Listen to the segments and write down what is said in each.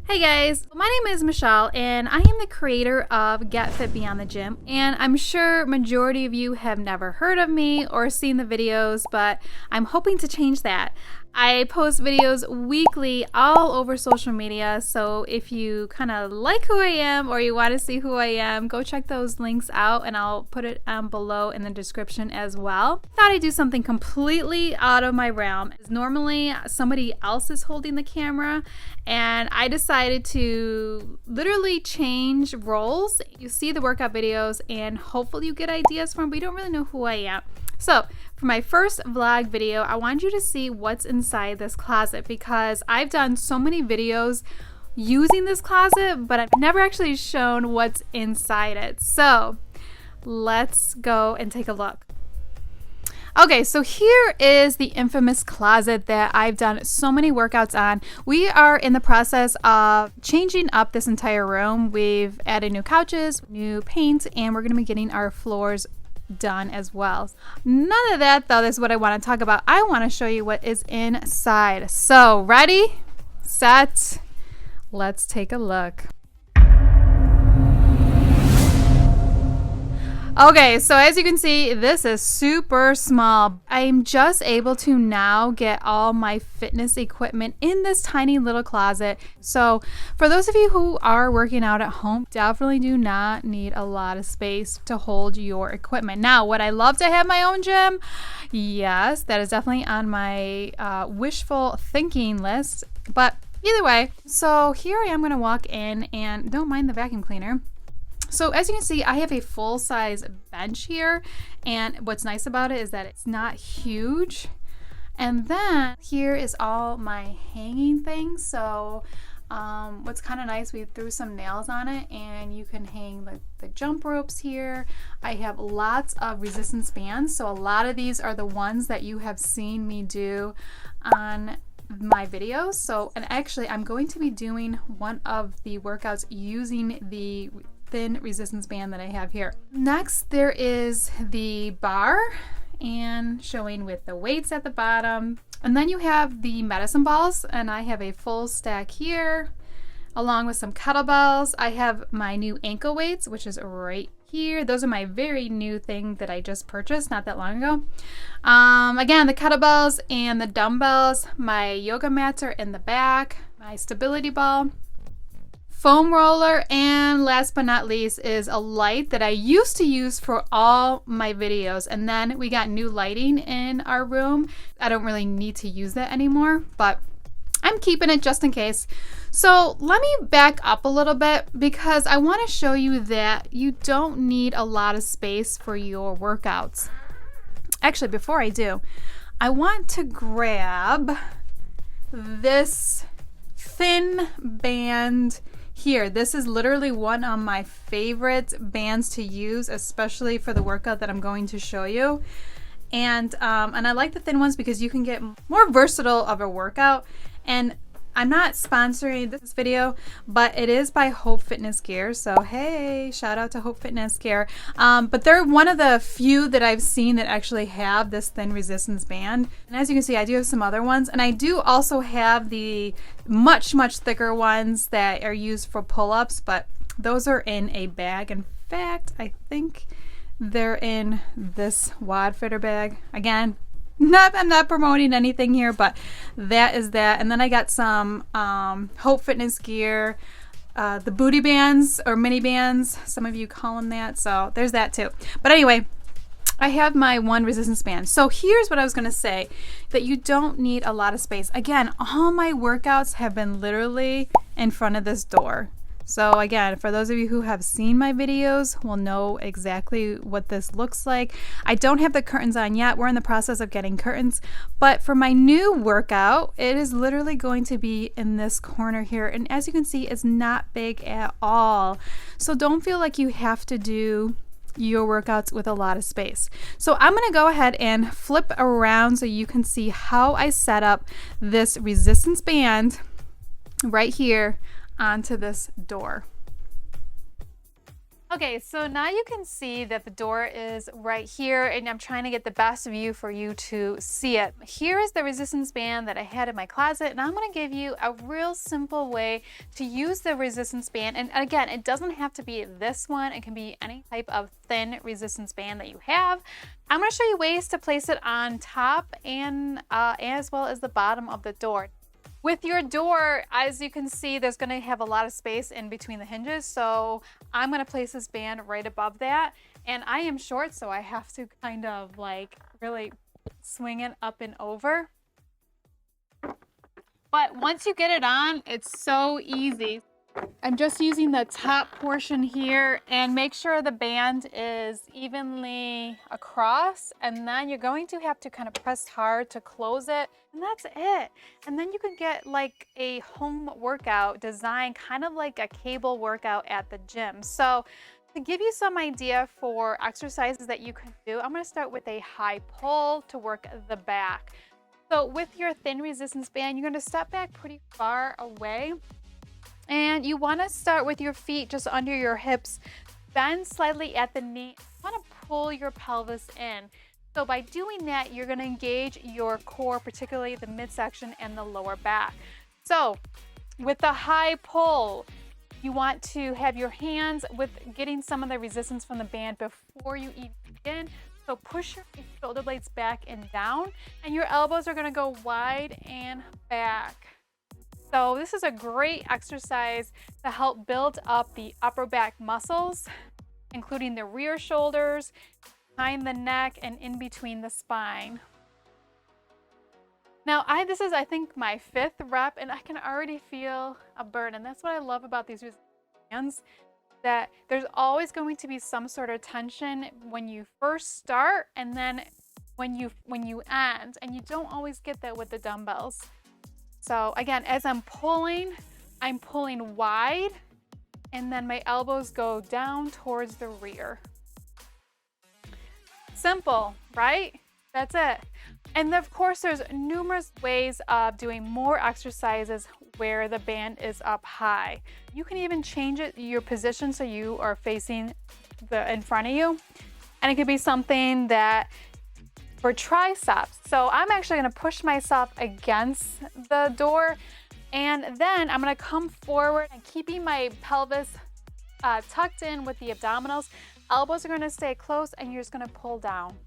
Hey guys, my name is Michelle and I am the creator of Get Fit Beyond the Gym, and I'm sure majority of you have never heard of me or seen the videos, but I'm hoping to change that. I post videos weekly all over social media, so if you kind of like who I am or you want to see who I am, go check those links out and I'll put it below in the description as well. I thought I'd do something completely out of my realm. Normally somebody else is holding the camera and I decided to literally change roles. You see the workout videos and hopefully you get ideas from, but you don't really know who I am. So for my first vlog video, I want you to see what's inside this closet because I've done so many videos using this closet, but I've never actually shown what's inside it. So let's go and take a look. Okay, so here is the infamous closet that I've done so many workouts on. We are in the process of changing up this entire room. We've added new couches, new paint, and we're going to be getting our floors done as well. None of that though is what I want to talk about. I want to show you what is inside. So ready, set, let's take a look. Okay, so as you can see, this is super small. I'm just able to now get all my fitness equipment in this tiny little closet. So for those of you who are working out at home, definitely do not need a lot of space to hold your equipment. Now, would I love to have my own gym? Yes, that is definitely on my wishful thinking list. But either way, so here I am going to walk in, and don't mind the vacuum cleaner. So as you can see, I have a full-size bench here, and what's nice about it is that it's not huge. And then here is all my hanging things. So what's kind of nice, we threw some nails on it and you can hang the jump ropes here. I have lots of resistance bands, so a lot of these are the ones that you have seen me do on my videos. So, and actually I'm going to be doing one of the workouts using the thin resistance band that I have here. Next, there is the bar and showing with the weights at the bottom. And then you have the medicine balls, and I have a full stack here along with some kettlebells. I have my new ankle weights, which is right here. Those are my very new thing that I just purchased not that long ago. Again, the kettlebells and the dumbbells, my yoga mats are in the back, my stability ball, foam roller, and last but not least is a light that I used to use for all my videos, and then we got new lighting in our room. I don't really need to use that anymore, but I'm keeping it just in case. So let me back up a little bit because I want to show you that you don't need a lot of space for your workouts. Actually, before I do, I want to grab this thin band here. This is literally one of my favorite bands to use, especially for the workout that I'm going to show you. And I like the thin ones because you can get more versatile of a workout. And I'm not sponsoring this video, but it is by Hope Fitness Gear. So hey, shout out to Hope Fitness Gear. But they're one of the few that I've seen that actually have this thin resistance band. And as you can see, I do have some other ones. And I do also have the much thicker ones that are used for pull-ups, but those are in a bag. In fact, I think they're in this wad fitter bag. Again, I'm not promoting anything here, but that is that. And then I got some Hope Fitness Gear, the booty bands or mini bands. Some of you call them that. So there's that too. But anyway, I have my one resistance band. So here's what I was going to say, that you don't need a lot of space. Again, all my workouts have been literally in front of this door. So again, for those of you who have seen my videos will know exactly what this looks like. I don't have the curtains on yet. We're in the process of getting curtains. But for my new workout, it is literally going to be in this corner here. And as you can see, it's not big at all. So don't feel like you have to do your workouts with a lot of space. So I'm going to go ahead and flip around so you can see how I set up this resistance band right here onto this door. Okay, so now you can see that the door is right here, and I'm trying to get the best view for you to see it. Here is the resistance band that I had in my closet, and I'm going to give you a real simple way to use the resistance band. And again, it doesn't have to be this one. It can be any type of thin resistance band that you have. I'm going to show you ways to place it on top and as well as the bottom of the door. With your door, as you can see, there's going to have a lot of space in between the hinges. So I'm going to place this band right above that. And I am short, so I have to kind of like really swing it up and over. But once you get it on, it's so easy. I'm just using the top portion here, and make sure the band is evenly across, and then you're going to have to kind of press hard to close it, and that's it. And then you can get like a home workout design, kind of like a cable workout at the gym. So to give you some idea for exercises that you can do, I'm going to start with a high pull to work the back. So with your thin resistance band, you're going to step back pretty far away. And you want to start with your feet just under your hips, bend slightly at the knee. You want to pull your pelvis in. So by doing that, you're going to engage your core, particularly the midsection and the lower back. So with the high pull, you want to have your hands with getting some of the resistance from the band before you even begin. So push your shoulder blades back and down, and your elbows are going to go wide and back. So this is a great exercise to help build up the upper back muscles, including the rear shoulders, behind the neck, and in between the spine. Now, this is, I think, my 5th rep, and I can already feel a burn. And that's what I love about these bands, that there's always going to be some sort of tension when you first start, and then when you end, and you don't always get that with the dumbbells. So again, as I'm pulling wide, and then my elbows go down towards the rear. Simple, right? That's it. And of course, there's numerous ways of doing more exercises where the band is up high. You can even change your position so you are facing in front of you. And it could be something that for triceps. So I'm actually going to push myself against the door, and then I'm going to come forward and keeping my pelvis tucked in with the abdominals. Elbows are going to stay close, and you're just going to pull down.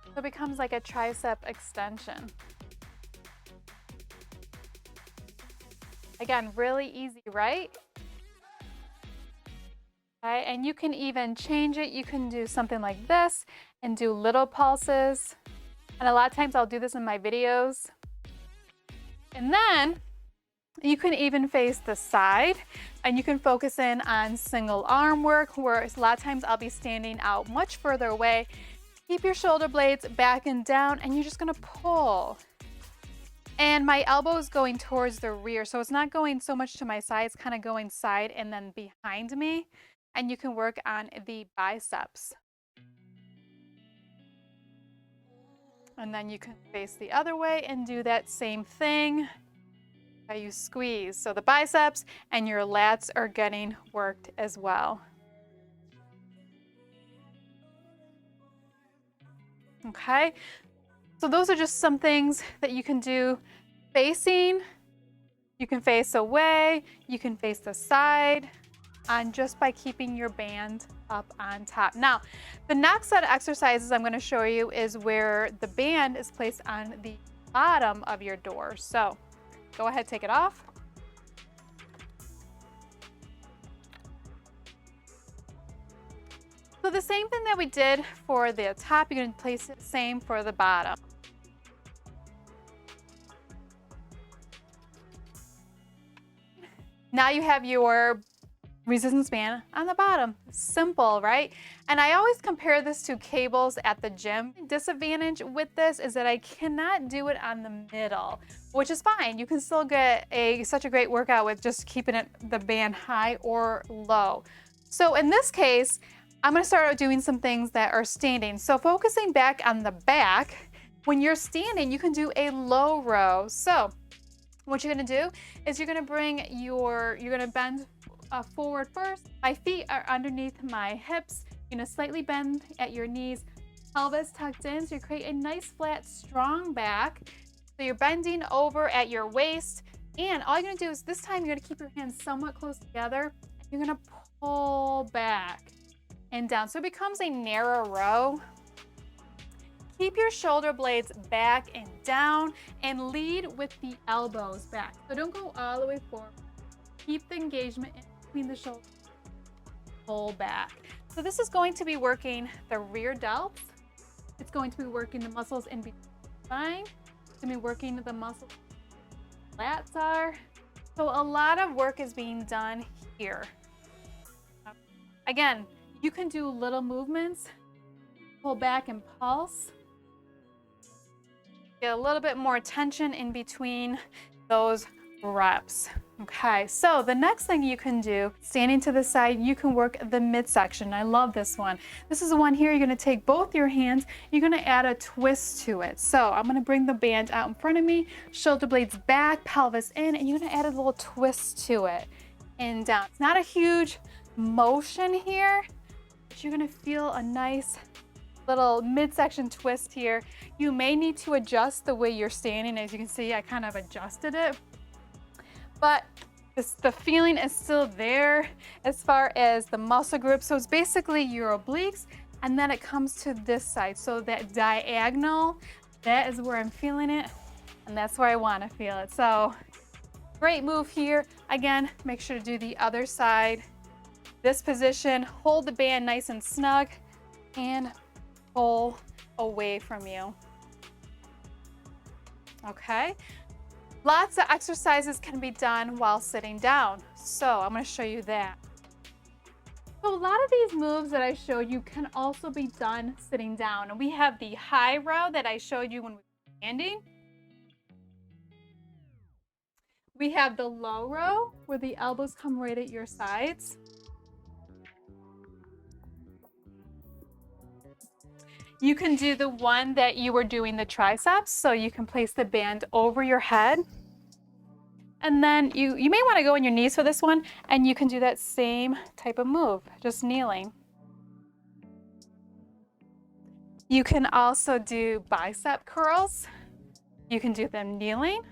So it becomes like a tricep extension. Again, really easy, right? Okay, and you can even change it. You can do something like this and do little pulses. And a lot of times I'll do this in my videos. And then you can even face the side, and you can focus in on single arm work, where a lot of times I'll be standing out much further away. Keep your shoulder blades back and down, and you're just gonna pull. And my elbow is going towards the rear, so it's not going so much to my side, it's kind of going side and then behind me. And you can work on the biceps. And then you can face the other way and do that same thing. You squeeze. So the biceps and your lats are getting worked as well. Okay, so those are just some things that you can do facing. You can face away, you can face the side, and just by keeping your band up on top. Now, the next set of exercises I'm going to show you is where the band is placed on the bottom of your door. So go ahead, take it off. So the same thing that we did for the top, you're going to place it same for the bottom. Now you have your resistance band on the bottom. Simple, right? And I always compare this to cables at the gym. The disadvantage with this is that I cannot do it on the middle, which is fine. You can still get such a great workout with just keeping the band high or low. So in this case, I'm going to start out doing some things that are standing. So focusing back on the back, when you're standing, you can do a low row. So what you're going to do is you're going to bend forward first. My feet are underneath my hips. You're gonna slightly bend at your knees. Pelvis tucked in, so you create a nice flat, strong back. So you're bending over at your waist, and all you're gonna do is this time you're gonna keep your hands somewhat close together. You're gonna pull back and down. So it becomes a narrow row. Keep your shoulder blades back and down and lead with the elbows back. So don't go all the way forward. Keep the engagement in between the shoulders. Pull back. So this is going to be working the rear delts. It's going to be working the muscles in between the spine. It's going to be working the muscles where the lats are. So a lot of work is being done here. Again, you can do little movements. Pull back and pulse. Get a little bit more tension in between those reps. Okay, so the next thing you can do, standing to the side, you can work the midsection. I love this one. This is the one here. You're gonna take both your hands, you're gonna add a twist to it. So I'm gonna bring the band out in front of me, shoulder blades back, pelvis in, and you're gonna add a little twist to it and down. It's not a huge motion here, but you're gonna feel a nice little midsection twist here. You may need to adjust the way you're standing. As you can see, I kind of adjusted it. But the feeling is still there as far as the muscle group. So it's basically your obliques, and then it comes to this side. So that diagonal, that is where I'm feeling it, and that's where I want to feel it. So great move here. Again, make sure to do the other side. This position, hold the band nice and snug, and pull away from you. Okay. Lots of exercises can be done while sitting down. So I'm going to show you that. So a lot of these moves that I showed you can also be done sitting down. And we have the high row that I showed you when we were standing. We have the low row where the elbows come right at your sides. You can do the one that you were doing the triceps, so you can place the band over your head. And then you may want to go on your knees for this one, and you can do that same type of move, just kneeling. You can also do bicep curls. You can do them kneeling.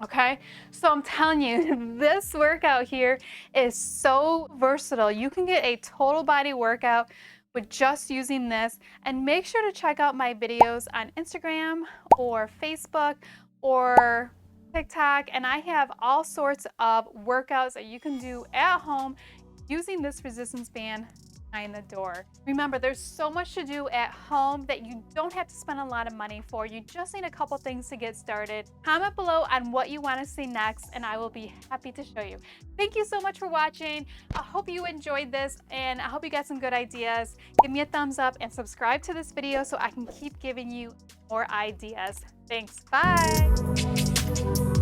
Okay, so I'm telling you, this workout here is so versatile. You can get a total body workout with just using this, and make sure to check out my videos on Instagram or Facebook or TikTok, and I have all sorts of workouts that you can do at home using this resistance band behind the door. Remember, there's so much to do at home that you don't have to spend a lot of money for. You just need a couple things to get started. Comment below on what you want to see next, and I will be happy to show you. Thank you so much for watching. I hope you enjoyed this, and I hope you got some good ideas. Give me a thumbs up and subscribe to this video so I can keep giving you more ideas. Thanks. Bye.